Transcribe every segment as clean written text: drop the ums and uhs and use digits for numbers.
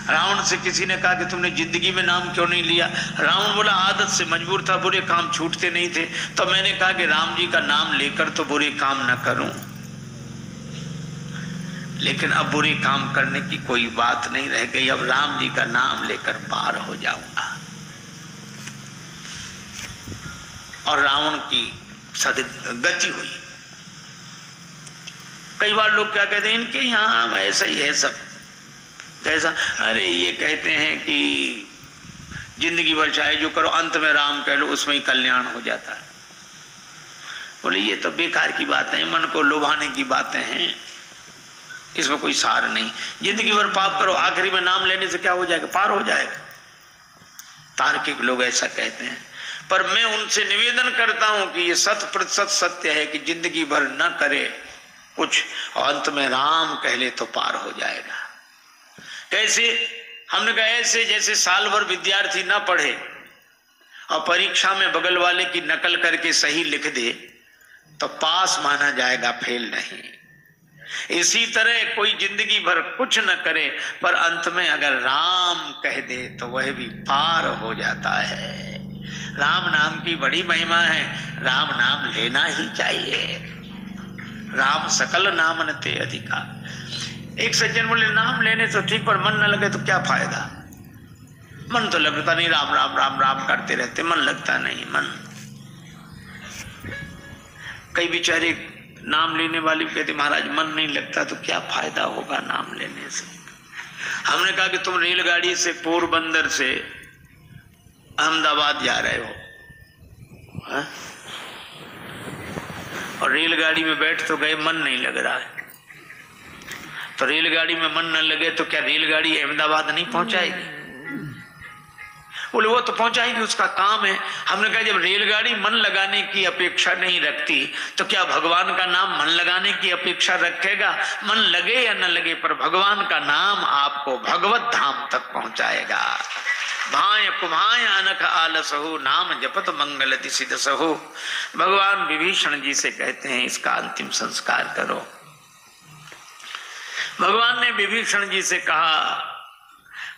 रावण से किसी ने कहा कि तुमने जिंदगी में नाम क्यों नहीं लिया? रावण बोला आदत से मजबूर था, बुरे काम छूटते नहीं थे, तो मैंने कहा कि राम जी का नाम लेकर तो बुरे काम न करूं, लेकिन अब बुरे काम करने की कोई बात नहीं रह गई, अब राम जी का नाम लेकर पार हो जाऊंगा। और रावण की गति हुई। कई बार लोग क्या कहते हैं, इनके यहाँ ऐसा ही है सब। कैसा? अरे ये कहते हैं कि जिंदगी भर चाहे जो करो अंत में राम कह लो, उसमें ही कल्याण हो जाता है। बोले ये तो बेकार की बातें हैं, मन को लुभाने की बातें हैं, इसमें कोई सार नहीं। जिंदगी भर पाप करो, आखिरी में नाम लेने से क्या हो जाएगा? पार हो जाएगा। तार्किक लोग ऐसा कहते हैं, पर मैं उनसे निवेदन करता हूं कि ये 100% सत्य है कि जिंदगी भर न करे कुछ और अंत में राम कह ले तो पार हो जाएगा। कैसे? हमने कहा ऐसे जैसे साल भर विद्यार्थी ना पढ़े और परीक्षा में बगल वाले की नकल करके सही लिख दे तो पास माना जाएगा, फेल नहीं। इसी तरह कोई जिंदगी भर कुछ न करे पर अंत में अगर राम कह दे तो वह भी पार हो जाता है। राम नाम की बड़ी महिमा है, राम नाम लेना ही चाहिए। राम सकल नाम न ते अधिका। एक सज्जन बोले नाम लेने तो ठीक, पर मन न लगे तो क्या फायदा? मन तो लगता नहीं, राम राम राम राम करते रहते, मन लगता नहीं। मन कई बेचारे नाम लेने वाले कहते महाराज मन नहीं लगता तो क्या फायदा होगा नाम लेने से। हमने कहा कि तुम रेलगाड़ी से पोरबंदर से अहमदाबाद जा रहे हो हा? और रेलगाड़ी में बैठ तो गए, मन नहीं लग रहा है, तो रेलगाड़ी में मन न लगे तो क्या रेलगाड़ी अहमदाबाद नहीं पहुंचाएगी? बोले वो तो पहुंचाएगी, उसका काम है। हमने कहा जब रेलगाड़ी मन लगाने की अपेक्षा नहीं रखती तो क्या भगवान का नाम मन लगाने की अपेक्षा रखेगा? मन लगे या न लगे पर भगवान का नाम आपको भगवत धाम तक पहुंचाएगा। भाय कुभाय अनख आलसहु नाम जपत मंगल दिसिद सहु। भगवान विभीषण जी से कहते हैं इसका अंतिम संस्कार करो। भगवान ने विभीषण जी से कहा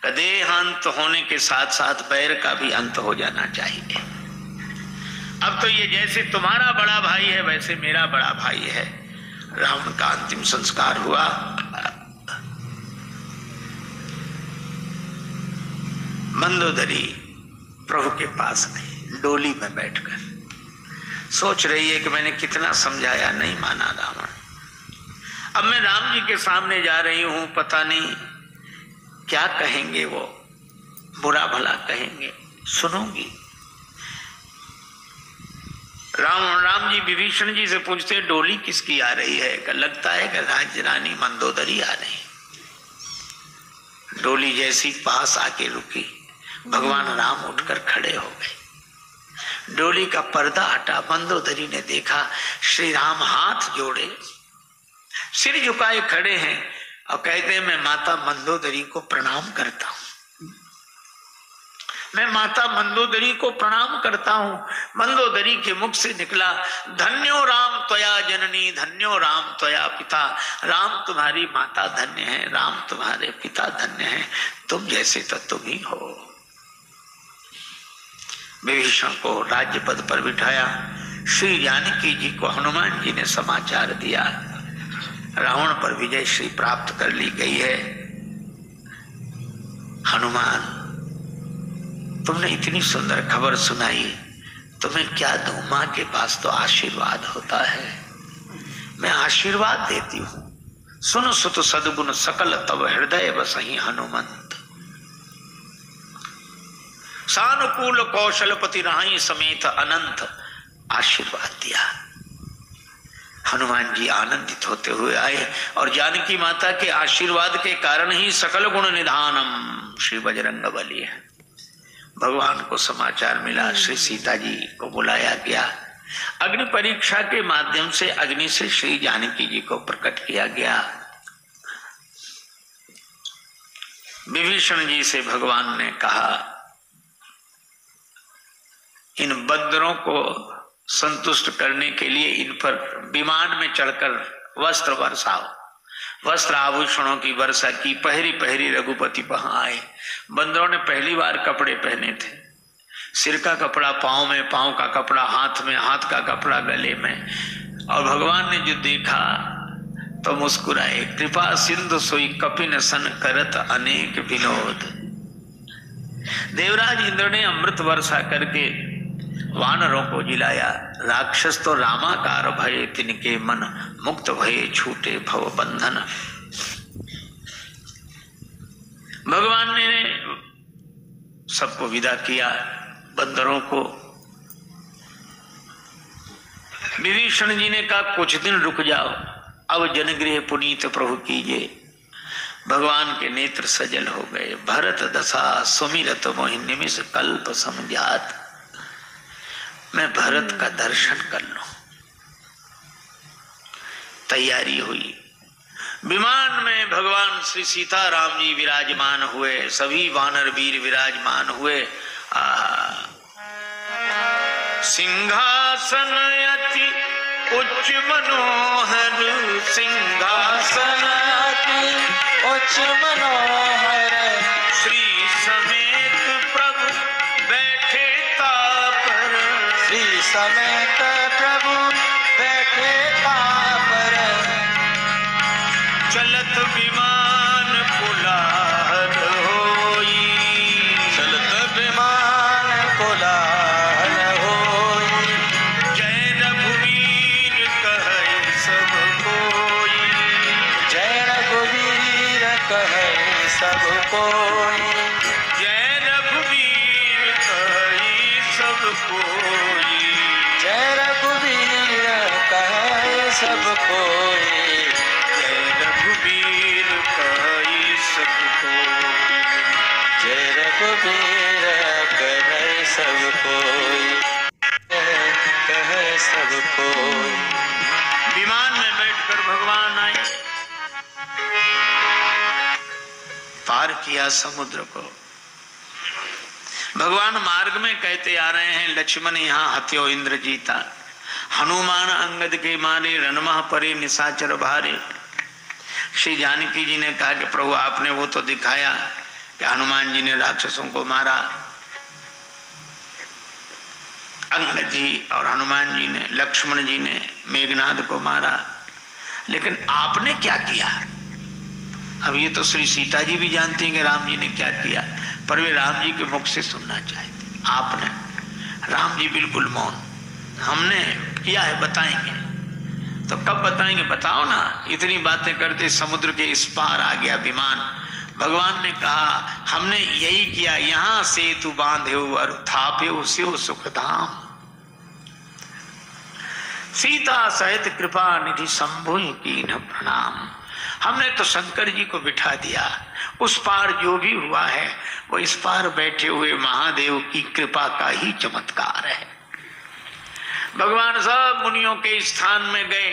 देहांत होने के साथ साथ पैर का भी अंत हो जाना चाहिए। अब तो ये जैसे तुम्हारा बड़ा भाई है वैसे मेरा बड़ा भाई है। रावण का अंतिम संस्कार हुआ। मंदोदरी प्रभु के पास आई, डोली में बैठकर सोच रही है कि मैंने कितना समझाया, नहीं माना रावण। अब मैं राम जी के सामने जा रही हूं, पता नहीं क्या कहेंगे, वो बुरा भला कहेंगे, सुनूंगी। राम जी विभीषण जी से पूछते डोली किसकी आ रही है? लगता है कि राज्य रानी मंदोदरी आ रही। डोली जैसी पास आके रुकी, भगवान राम उठकर खड़े हो गए। डोली का पर्दा हटा, मंदोदरी ने देखा श्री राम हाथ जोड़े सिर झुकाए खड़े हैं और कहते हैं मैं माता मंदोदरी को प्रणाम करता हूं, मैं माता मंदोदरी को प्रणाम करता हूं। मंदोदरी के मुख से निकला धन्यो राम त्वया जननी, धन्यो राम त्वया पिता। राम तुम्हारी माता धन्य है, राम तुम्हारे पिता धन्य है, तुम जैसे तो तुम ही हो। विभीषण को राज्य पद पर बिठाया। श्री जानकी जी को हनुमान जी ने समाचार दिया रावण पर विजय श्री प्राप्त कर ली गई है। हनुमान तुमने इतनी सुंदर खबर सुनाई, तुम्हें क्या दूं? मां के पास तो आशीर्वाद होता है, मैं आशीर्वाद देती हूं। सुन सुत सद्गुण सकल तब हृदय बसहि हनुमंत। सानुकूल कौशलपति राही समेत अनंत आशीर्वाद दिया। हनुमान जी आनंदित होते हुए आए और जानकी माता के आशीर्वाद के कारण ही सकल गुण निधानम श्री बजरंग बली है। भगवान को समाचार मिला, श्री सीता जी को बुलाया गया। अग्नि परीक्षा के माध्यम से अग्नि से श्री जानकी जी को प्रकट किया गया। विभीषण जी से भगवान ने कहा इन बंदरों को संतुष्ट करने के लिए इन पर विमान में चढ़कर वस्त्र बरसाओ। वस्त्र आभूषणों की वर्षा की, पहरी पहरी रघुपति वहां आए। बंदरों ने पहली बार कपड़े पहने थे, सिर का कपड़ा पांव में, पांव का कपड़ा हाथ में, हाथ का कपड़ा गले में। और भगवान ने जो देखा तो मुस्कुराए। कृपा सिंधु सोई कपिन सन करत अनेक विनोद। देवराज इंद्र ने अमृत वर्षा करके वानरों को जिलाया। राक्षस तो रामाकार भये, तिनके मन मुक्त भये, छूटे भव बंधन। भगवान ने सबको विदा किया, बंदरों को। विभीषण जी ने कहा कुछ दिन रुक जाओ, अब जनगृह पुनीत प्रभु कीजिए। भगवान के नेत्र सजल हो गए। भरत दशा सुमिरत मोहि निमिष कल्प समझात। मैं भरत का दर्शन कर लूं। तैयारी हुई। विमान में भगवान श्री सीताराम जी विराजमान हुए, सभी वानर वीर विराजमान हुए। सिंहासन अति उच्च मनोहर, सिंहासन अति उच्च मनोहर, श्री समेत प्रभु बैठे तापर, श्री समेत प्रभु बैठे तापर। चलत विमान कोलाहल होई, चलत विमान कोलाहल होई। जय रघुवीर कहे सब कोई, जय रघुवीर कहे सब कोई, जय रघुवीर कहे सब कोई, जय रघुवीर कहे सब कोई, जय रघुवीर कहे सब कोई। जय रघुवीर कहे सब कोई, कहे सब कोई। विमान में बैठकर भगवान आए, पार किया समुद्र को। भगवान मार्ग में कहते आ रहे हैं, लक्ष्मण यहाँ हत्यो इंद्र जीता, हनुमान अंगद के मारे, रणमह परे निशाचर भारे। श्री जानकी जी ने कहा कि प्रभु आपने वो तो दिखाया कि हनुमान जी ने राक्षसों को मारा, अंगद जी और हनुमान जी ने, लक्ष्मण जी ने मेघनाद को मारा, लेकिन आपने क्या किया? अब ये तो श्री सीता जी भी जानती हैं कि राम जी ने क्या किया, पर वे राम जी के मुख से सुनना चाहते। आपने, राम जी बिल्कुल मौन। हमने किया है बताएंगे। तो कब बताएंगे? बताओ ना। इतनी बातें करते समुद्र के इस पार आ गया विमान। भगवान ने कहा हमने यही किया, यहां सेतु बांधे और थापे शिव सुखधाम। सीता सहित कृपा निधि शंभु की न प्रणाम। हमने तो शंकर जी को बिठा दिया। उस पार जो भी हुआ है वो इस पार बैठे हुए महादेव की कृपा का ही चमत्कार है। भगवान सब मुनियों के स्थान में गए,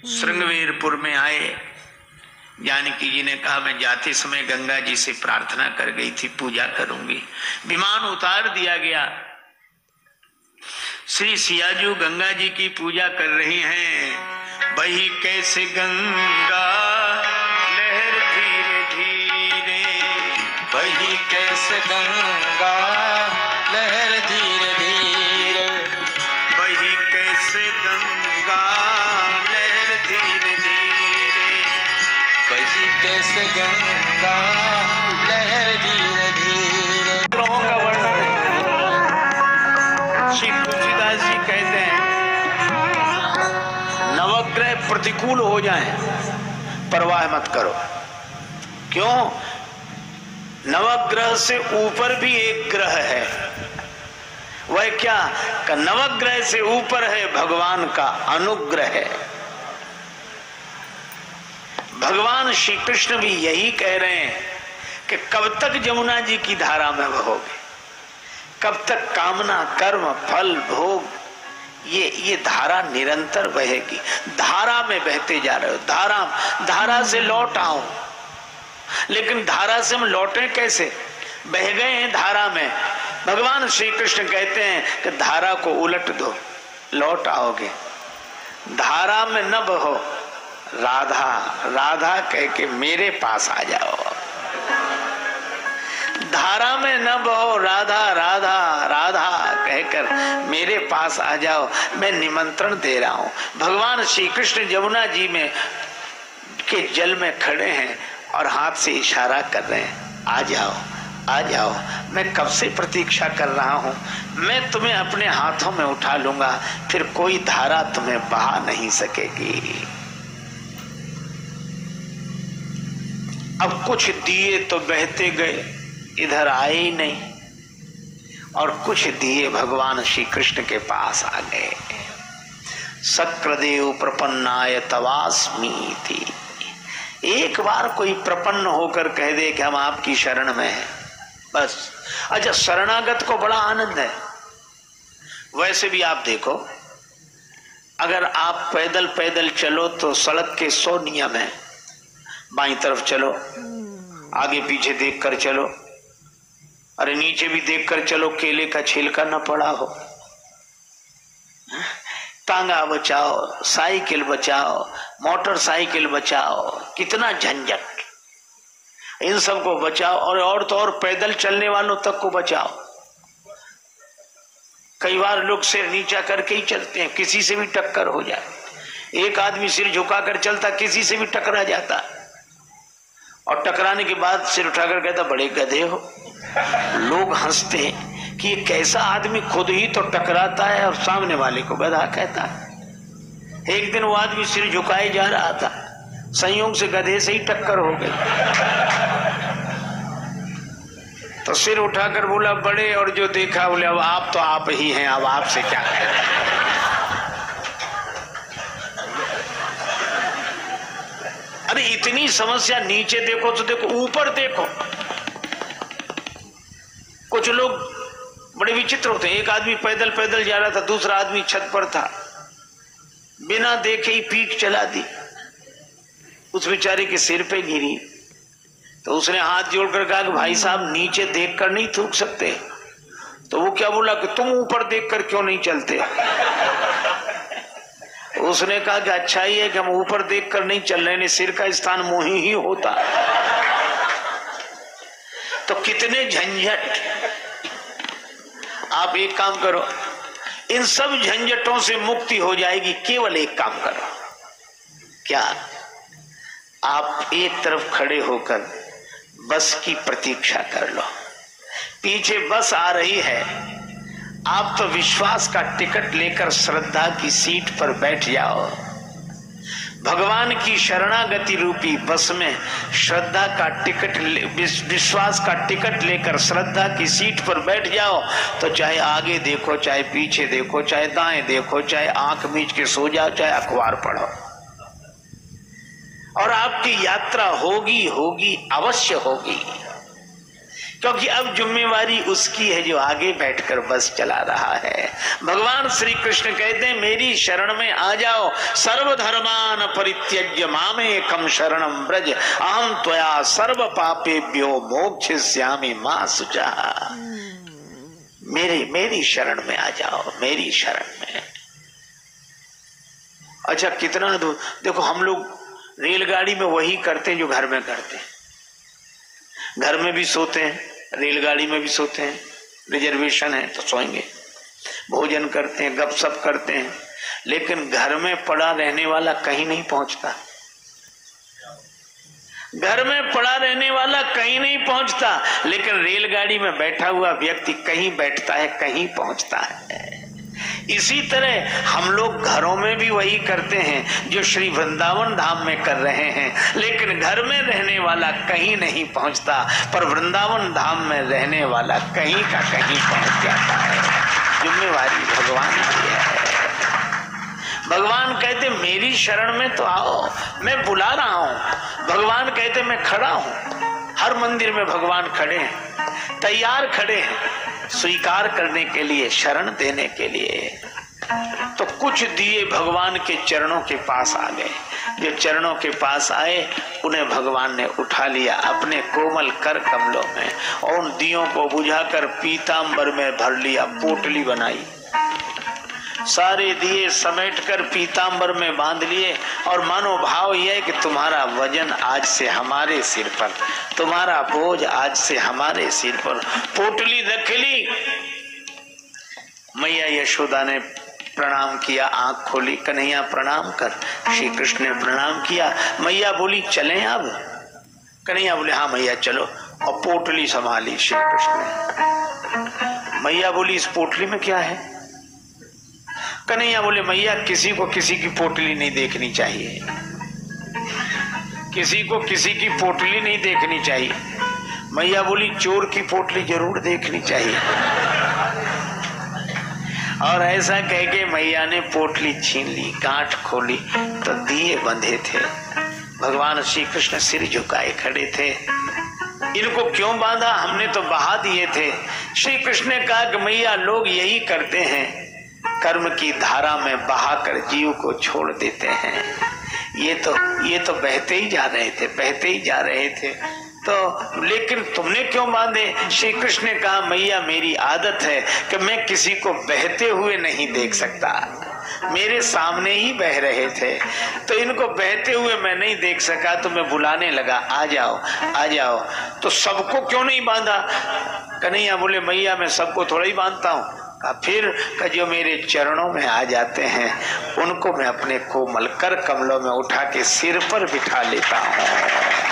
श्रृंगवेरपुर में आए। जानकी जी ने कहा मैं जाते समय गंगा जी से प्रार्थना कर गई थी, पूजा करूंगी। विमान उतार दिया गया। श्री सियाजू गंगा जी की पूजा कर रही हैं। बही कैसे गंगा लहर धीरे धीरे, बही कैसे गंगा लहर धीरे धीरे, बही कैसे गंगा लहर धीरे धीरे, बही कैसे गंगा लहर धीरे धीरे। ग्रहों का वर्णन श्री तुलसीदास जी कहते हैं, नवग्रह प्रतिकूल हो जाएं, परवाह मत करो। क्यों? नवग्रह से ऊपर भी एक ग्रह है। वह क्या? का नवग्रह से ऊपर है भगवान का अनुग्रह है। भगवान श्री कृष्ण भी यही कह रहे हैं कि कब तक जमुना जी की धारा में बहोगे, कब तक कामना कर्म फल भोग, ये धारा निरंतर बहेगी। धारा में बहते जा रहे हो, धारा से लौट आओ। लेकिन धारा से हम लौटे कैसे? बह गए हैं धारा में। भगवान श्री कृष्ण कहते हैं कि धारा को उलट दो, लौट आओगे। धारा में न बहो, राधा राधा कह के मेरे पास आ जाओ, धारा में न बहो, राधा राधा राधा कहकर मेरे पास आ जाओ, मैं निमंत्रण दे रहा हूं। भगवान श्री कृष्ण यमुना जी में के जल में खड़े हैं और हाथ से इशारा कर रहे हैं, आ जाओ आ जाओ, मैं कब से प्रतीक्षा कर रहा हूं, मैं तुम्हें अपने हाथों में उठा लूंगा, फिर कोई धारा तुम्हें बहा नहीं सकेगी। अब कुछ दिए तो बहते गए, इधर आए ही नहीं, और कुछ दिए भगवान श्री कृष्ण के पास आ गए। सक्रदेव प्रपन्नाय तवास्मी थी। एक बार कोई प्रपन्न होकर कह दे कि हम आपकी शरण में हैं, बस। अच्छा, शरणागत को बड़ा आनंद है। वैसे भी आप देखो, अगर आप पैदल पैदल चलो तो सड़क के 100 नियम है। बाईं तरफ चलो, आगे पीछे देख कर चलो, अरे नीचे भी देख कर चलो, केले का छिलका न पड़ा हो, टांगा बचाओ, साइकिल बचाओ, मोटरसाइकिल बचाओ, कितना झंझट, इन सबको बचाओ। और तो और पैदल चलने वालों तक को बचाओ। कई बार लोग सिर नीचा करके ही चलते हैं, किसी से भी टक्कर हो जाए। एक आदमी सिर झुकाकर चलता, किसी से भी टकरा जाता, और टकराने के बाद सिर उठाकर कहता बड़े गधे हो। लोग हंसते हैं कि ये कैसा आदमी खुद ही तो टकराता है और सामने वाले को गधा कहता है। एक दिन वो आदमी सिर झुकाए जा रहा था, संयोग से गधे से ही टक्कर हो गई, तो सिर उठाकर बोला बड़े, और जो देखा बोले अब आप तो आप ही हैं, अब आपसे क्या कहें। अरे इतनी समस्या, नीचे देखो तो देखो, ऊपर देखो। कुछ लोग बड़े विचित्र होते हैं। एक आदमी पैदल पैदल जा रहा था, दूसरा आदमी छत पर था, बिना देखे ही पीक चला दी, उस बेचारे के सिर पे गिरी। तो उसने हाथ जोड़कर कहा कि भाई साहब नीचे देखकर नहीं थूक सकते। तो वो क्या बोला कि तुम ऊपर देखकर क्यों नहीं चलते। उसने कहा कि अच्छा ही है कि हम ऊपर देखकर नहीं चल रहे, सिर का स्थान मुंह ही होता। तो कितने झंझट। आप एक काम करो, इन सब झंझटों से मुक्ति हो जाएगी, केवल एक काम करो। क्या? आप एक तरफ खड़े होकर बस की प्रतीक्षा कर लो। पीछे बस आ रही है, आप तो विश्वास का टिकट लेकर श्रद्धा की सीट पर बैठ जाओ। भगवान की शरणागति रूपी बस में श्रद्धा का टिकट, विश्वास का टिकट लेकर श्रद्धा की सीट पर बैठ जाओ, तो चाहे आगे देखो, चाहे पीछे देखो, चाहे दाएं देखो, चाहे आंख मीच के सो जाओ, चाहे अखबार पढ़ो, और आपकी यात्रा होगी होगी, अवश्य होगी। क्योंकि अब जिम्मेवारी उसकी है जो आगे बैठकर बस चला रहा है। भगवान श्री कृष्ण कहते हैं मेरी शरण में आ जाओ। सर्वधर्मान परित्यज्य मामेकं शरणं व्रज, अहं त्वया सर्व पापेभ्यो मोक्षयिष्यामि मा शुचः। मेरी शरण में आ जाओ, मेरी शरण में। अच्छा, कितना दूर देखो, हम लोग रेलगाड़ी में वही करते हैं जो घर में करते हैं। घर में भी सोते हैं, रेलगाड़ी में भी सोते हैं, रिजर्वेशन है तो सोएंगे, भोजन करते हैं, गपशप करते हैं, लेकिन घर में पड़ा रहने वाला कहीं नहीं पहुंचता। घर में पड़ा रहने वाला कहीं नहीं पहुंचता, लेकिन रेलगाड़ी में बैठा हुआ व्यक्ति कहीं बैठता है, कहीं पहुंचता है। इसी तरह हम लोग घरों में भी वही करते हैं जो श्री वृंदावन धाम में कर रहे हैं, लेकिन घर में रहने वाला कहीं नहीं पहुंचता, पर वृंदावन धाम में रहने वाला कहीं का कहीं पहुंच जाता है। जिम्मेवारी भगवान की है। भगवान कहते मेरी शरण में तो आओ, मैं बुला रहा हूं। भगवान कहते मैं खड़ा हूं। हर मंदिर में भगवान खड़े हैं, तैयार खड़े हैं स्वीकार करने के लिए, शरण देने के लिए। तो कुछ दिए भगवान के चरणों के पास आ गए। जो चरणों के पास आए उन्हें भगवान ने उठा लिया अपने कोमल कर कमलों में, और उन दियों को बुझाकर पीतांबर में भर लिया, पोटली बनाई। सारे दिए समेटकर पीतांबर में बांध लिए और मानो भाव यह है कि तुम्हारा वजन आज से हमारे सिर पर, तुम्हारा बोझ आज से हमारे सिर पर। पोटली रख ली, मैया यशोदा ने प्रणाम किया, आंख खोली, कन्हैया प्रणाम कर। श्री कृष्ण ने प्रणाम किया। मैया बोली चलें अब? कन्हैया बोले हाँ मैया चलो, और पोटली संभाली श्री कृष्ण ने। मैया बोली इस पोटली में क्या है? कन्हैया बोले मैया किसी को किसी की पोटली नहीं देखनी चाहिए, किसी को किसी की पोटली नहीं देखनी चाहिए। मैया बोली चोर की पोटली जरूर देखनी चाहिए। और ऐसा कह के मैया ने पोटली छीन ली, गांठ खोली तो दिए बंधे थे। भगवान श्री कृष्ण सिर झुकाए खड़े थे। इनको क्यों बांधा? हमने तो बहा दिए थे। श्री कृष्ण ने कहा कि मैया लोग यही करते हैं, कर्म की धारा में बहाकर जीव को छोड़ देते हैं। ये तो बहते ही जा रहे थे, बहते ही जा रहे थे। तो लेकिन तुमने क्यों बांधे? श्री कृष्ण ने कहा मैया मेरी आदत है कि मैं किसी को बहते हुए नहीं देख सकता। मेरे सामने ही बह रहे थे तो इनको बहते हुए मैं नहीं देख सका, तो मैं बुलाने लगा आ जाओ आ जाओ। तो सबको क्यों नहीं बांधा? कन्हैया बोले मैया मैं सबको थोड़ा ही बांधता हूँ। फिर जो मेरे चरणों में आ जाते हैं उनको मैं अपने कोमल कर कमलों में उठा के सिर पर बिठा लेता हूँ।